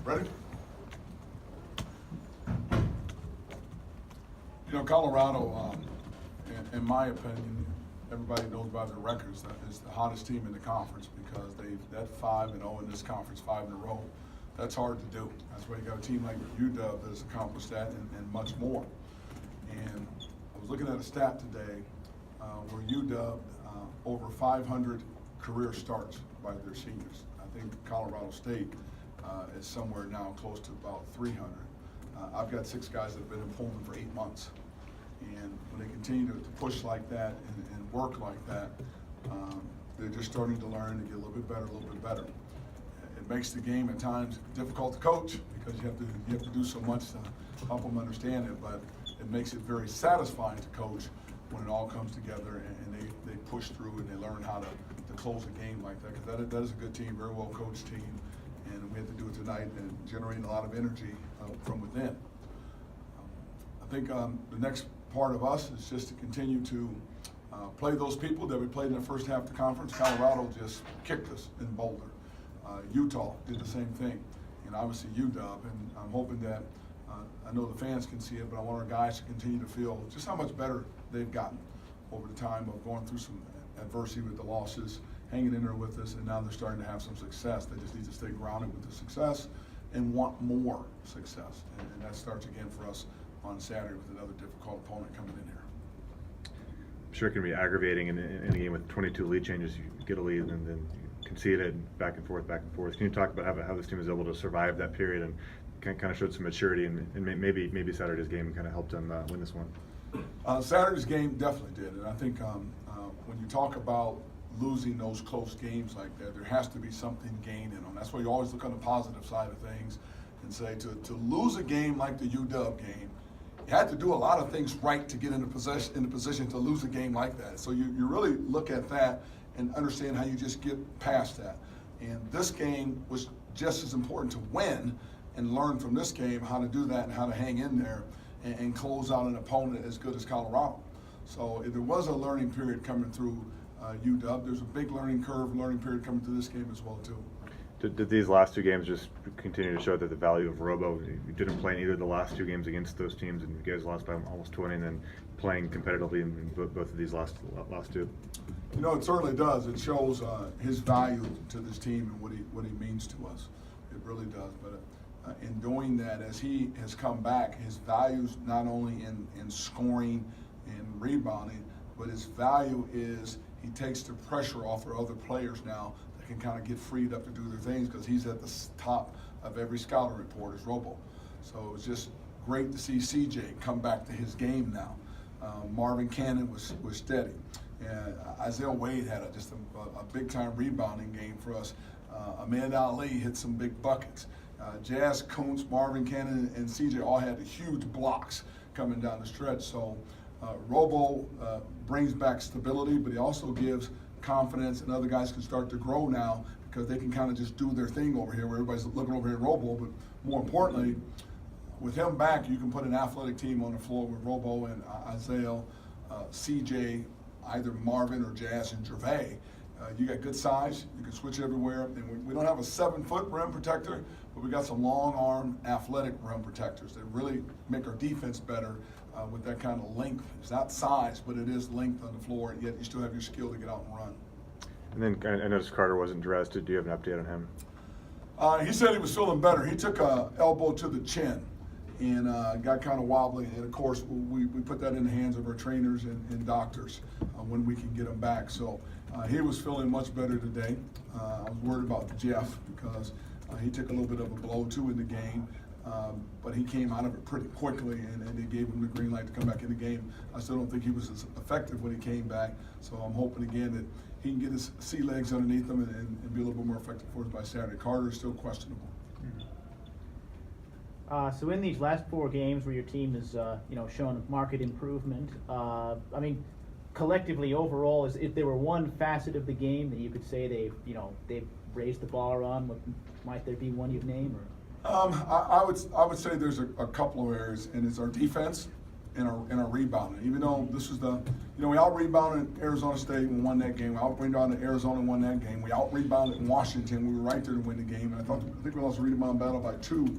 Ready? You know, Colorado, in my opinion, everybody knows about their records. That is the hottest team in the conference because they're 5-0 in this conference, 5 in a row. That's hard to do. That's why you got a team like UW that has accomplished that and much more. And I was looking at a stat today where UW over 500 career starts by their seniors. I think Colorado State is somewhere now close to about 300. I've got 6 guys that have been in Pullman for 8 months. And when they continue to push like that and work like that, they're just starting to learn and get a little bit better, a little bit better. It makes the game at times difficult to coach because you have to do so much to help them understand it, but it makes it very satisfying to coach when it all comes together and they push through and they learn how to close a game like that, because that is a good team, very well coached team, and we have to do it tonight and generating a lot of energy from within. I think the next part of us is just to continue to play those people that we played in the first half of the conference. Colorado just kicked us in Boulder. Utah did the same thing, and obviously UW, and I'm hoping that I know the fans can see it, but I want our guys to continue to feel just how much better they've gotten over the time of going through some adversity with the losses, hanging in there with us, and now they're starting to have some success. They just need to stay grounded with the success and want more success, and that starts again for us on Saturday with another difficult opponent coming in here. I'm sure it can be aggravating in a game with 22 lead changes. You get a lead and then you concede it back and forth, back and forth. Can you talk about how this team was able to survive that period and kind of showed some maturity and maybe Saturday's game kind of helped them win this one? Saturday's game definitely did, and I think when you talk about losing those close games like that, there has to be something gained in them. That's why you always look on the positive side of things and say to lose a game like the UW game, you had to do a lot of things right to get in the position to lose a game like that. So you really look at that and understand how you just get past that. And this game was just as important to win and learn from this game how to do that and how to hang in there and close out an opponent as good as Colorado. So there was a learning period coming through UW. There's a big learning period coming through this game as well too. Did these last 2 games just continue to show that the value of Robo? You didn't play in either of the last 2 games against those teams, and you guys lost by almost 20, and then playing competitively in both of these last 2. You know, it certainly does. It shows his value to this team and what he means to us. It really does. But in doing that, as he has come back, his values not only in scoring and rebounding, but his value is he takes the pressure off our other players now that can kind of get freed up to do their things because he's at the top of every scouting report as Robo. So it was just great to see CJ come back to his game now. Marvin Cannon was steady. And Isaiah Wade had just a big-time rebounding game for us. Amanda Ali hit some big buckets. Jazz Kuntz, Marvin Cannon, and CJ all had huge blocks coming down the stretch. So Robo brings back stability, but he also gives confidence, and other guys can start to grow now because they can kind of just do their thing over here where everybody's looking over here at Robo. But more importantly, with him back, you can put an athletic team on the floor with Robo and Isaiah, CJ, either Marvin or Jazz and Gervais. You got good size, you can switch everywhere, and we don't have a 7-foot rim protector, but we got some long arm athletic rim protectors that really make our defense better with that kind of length. It's not size, but it is length on the floor, and yet you still have your skill to get out and run. And then I noticed Carter wasn't dressed. Do you have an update on him? He said he was feeling better. He took an elbow to the chin and got kind of wobbly, and of course we put that in the hands of our trainers and doctors when we can get him back. So he was feeling much better today. I was worried about Jeff because he took a little bit of a blow too in the game, but he came out of it pretty quickly, and they gave him the green light to come back in the game. I still don't think he was as effective when he came back, so I'm hoping again that he can get his sea legs underneath him and be a little bit more effective for us by Saturday. Carter is still questionable. So in these last 4 games where your team has shown marked improvement, I mean, collectively overall, if there were one facet of the game that you could say they've raised the bar on, might there be one you'd name? Or? I would say there's a couple of areas, and it's our defense in our rebounding. Even though this is we out-rebounded Arizona State and won that game. We out-rebounded Arizona and won that game. We out-rebounded Washington. We were right there to win the game. And I think we lost a rebound battle by 2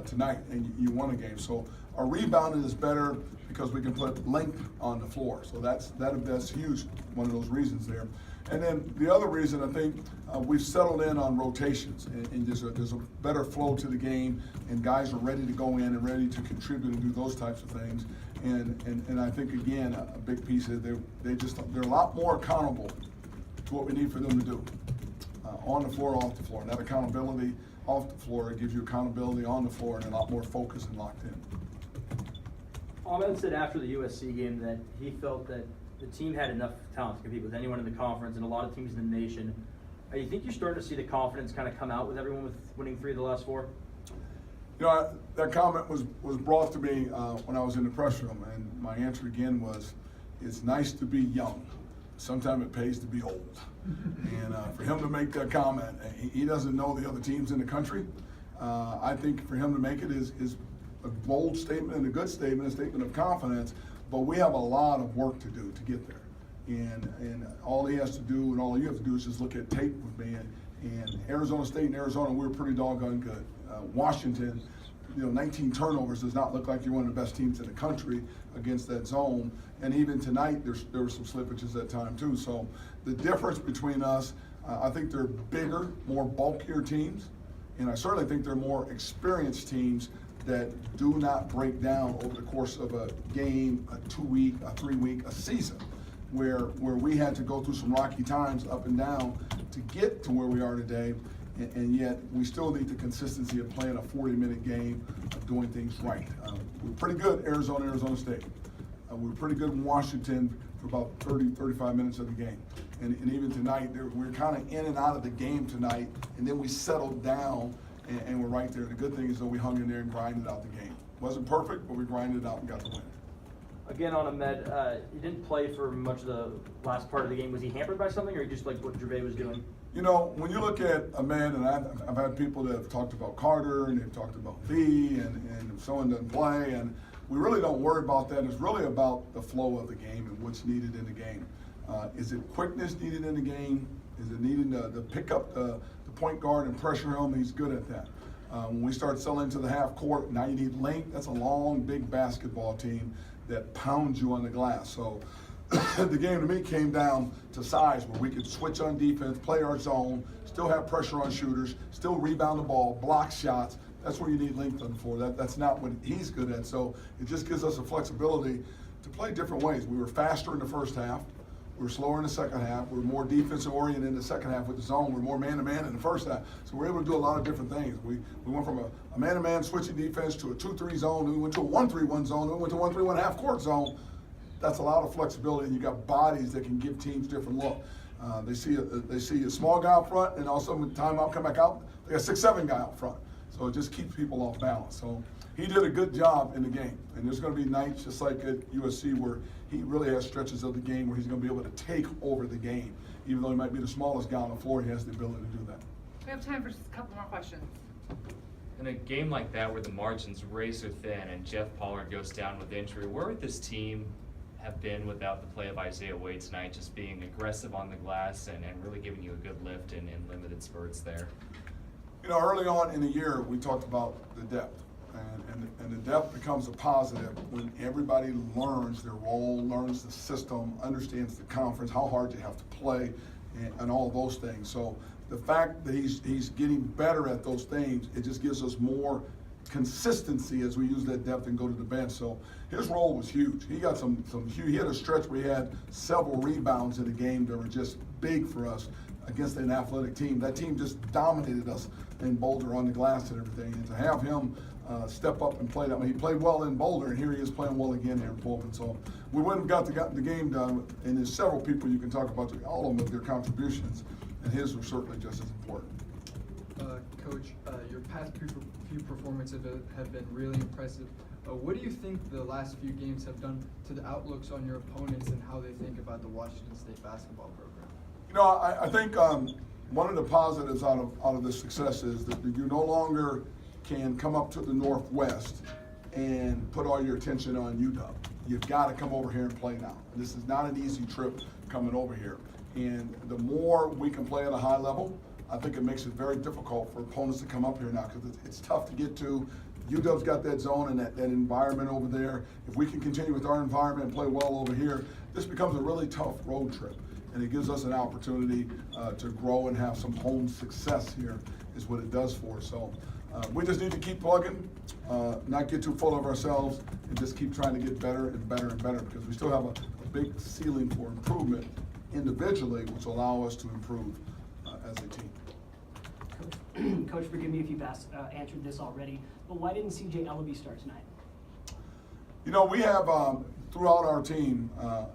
tonight, and you won a game. So our rebounding is better because we can put length on the floor. So that's huge, one of those reasons there. And then the other reason, I think, we've settled in on rotations, and there's a better flow to the game, and guys are ready to go in and ready to contribute and do those types of things. And I think, again, a big piece is they're a lot more accountable to what we need for them to do, on the floor, off the floor. And that accountability off the floor, it gives you accountability on the floor and a lot more focused and locked in. Ahmed said after the USC game that he felt that the team had enough talent to compete with anyone in the conference and a lot of teams in the nation. You think you're starting to see the confidence kind of come out with everyone with winning 3 of the last 4? That comment was brought to me when I was in the press room, and my answer again was, it's nice to be young. Sometimes it pays to be old. And for him to make that comment, he doesn't know the other teams in the country. I think for him to make it is a bold statement and a good statement, a statement of confidence, but we have a lot of work to do to get there. And all he has to do and all you have to do is just look at tape with me. And Arizona State and Arizona, we were pretty doggone good. Washington, 19 turnovers does not look like you're one of the best teams in the country against that zone. And even tonight, there were some slippages at time too. So the difference between us, I think they're bigger, more bulkier teams. And I certainly think they're more experienced teams that do not break down over the course of a game, a 2-week, a 3-week, a season, where we had to go through some rocky times up and down to get to where we are today, and yet we still need the consistency of playing a 40-minute game, of doing things right. We're pretty good Arizona State. We were pretty good in Washington for about 35 minutes of the game. And even tonight, we're kind of in and out of the game tonight, and then we settled down, and we're right there. The good thing is that we hung in there and grinded out the game. Wasn't perfect, but we grinded it out and got the win. Again, on Ahmed, he didn't play for much of the last part of the game. Was he hampered by something, or he just like what Gervais was doing? When you look at Ahmed, and I've had people that have talked about Carter, and they've talked about V, and if someone doesn't play, and we really don't worry about that. It's really about the flow of the game and what's needed in the game. Is it quickness needed in the game? Is it needing to pick up the point guard and pressure him? He's good at that. When we start selling to the half court, now you need length. That's a long, big basketball team that pounds you on the glass. So the game to me came down to size, where we could switch on defense, play our zone, still have pressure on shooters, still rebound the ball, block shots. That's where you need length on the floor. That's not what he's good at. So it just gives us a flexibility to play different ways. We were faster in the first half. We were slower in the second half. We were more defensive oriented in the second half with the zone. We were more man-to-man in the first half. So we're able to do a lot of different things. We went from a man-to-man switching defense to a 2-3 zone. Then we went to a 1-3-1 zone. Then we went to a 1-3-1 half-court zone. That's a lot of flexibility, and you got bodies that can give teams different look. They see a small guy up front, and also when timeout come back out, they got 6-7 guy out front. So it just keeps people off balance. So he did a good job in the game. And there's going to be nights just like at USC where he really has stretches of the game where he's going to be able to take over the game. Even though he might be the smallest guy on the floor, he has the ability to do that. We have time for just a couple more questions. In a game like that where the margins razor thin and Jeff Pollard goes down with injury, where would this team have been without the play of Isaiah Wade tonight, just being aggressive on the glass and really giving you a good lift in limited spurts there? Early on in the year, we talked about the depth. And the depth becomes a positive when everybody learns their role, learns the system, understands the conference, how hard you have to play, and all those things. So the fact that he's getting better at those things, it just gives us more consistency as we use that depth and go to the bench. So his role was huge. He got some huge. He had a stretch where he had several rebounds in the game that were just big for us against an athletic team. That team just dominated us in Boulder on the glass and everything. And to have him step up and play that. I mean, he played well in Boulder, and here he is playing well again here in Pullman. So we wouldn't have got the game done. And there's several people you can talk about, all of them with their contributions, and his were certainly just as important. Coach, your past few performances have been really impressive. What do you think the last few games have done to the outlooks on your opponents and how they think about the Washington State basketball program? I think one of the positives out of this success is that you no longer can come up to the Northwest and put all your attention on UW. You've got to come over here and play now. This is not an easy trip coming over here. And the more we can play at a high level, I think it makes it very difficult for opponents to come up here now, because it's tough to get to. UW's got that zone and that environment over there. If we can continue with our environment and play well over here, this becomes a really tough road trip. And it gives us an opportunity to grow and have some home success here is what it does for us. So we just need to keep plugging, not get too full of ourselves, and just keep trying to get better and better and better, because we still have a big ceiling for improvement individually, which will allow us to improve as a team. Coach, forgive me if you've answered this already, but why didn't C.J. Ellaby start tonight? You know, we have throughout our team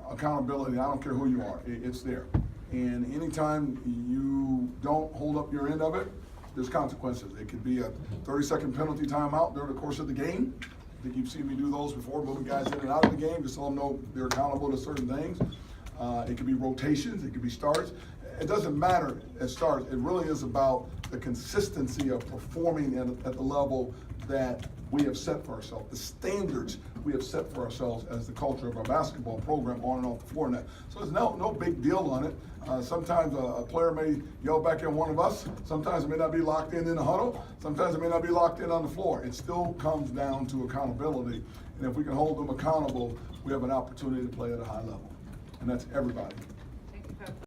accountability. I don't care who you are, it's there. And anytime you don't hold up your end of it, there's consequences. It could be a 30-second penalty timeout during the course of the game. I think you've seen me do those before, moving guys in and out of the game, just so them know they're accountable to certain things. It could be rotations, it could be starts. It doesn't matter at starts. It really is about the consistency of performing at the level that we have set for ourselves, the standards we have set for ourselves as the culture of our basketball program on and off the floor net. So there's no big deal on it. Sometimes a player may yell back at one of us. Sometimes it may not be locked in the huddle. Sometimes it may not be locked in on the floor. It still comes down to accountability. And if we can hold them accountable, we have an opportunity to play at a high level. And that's everybody.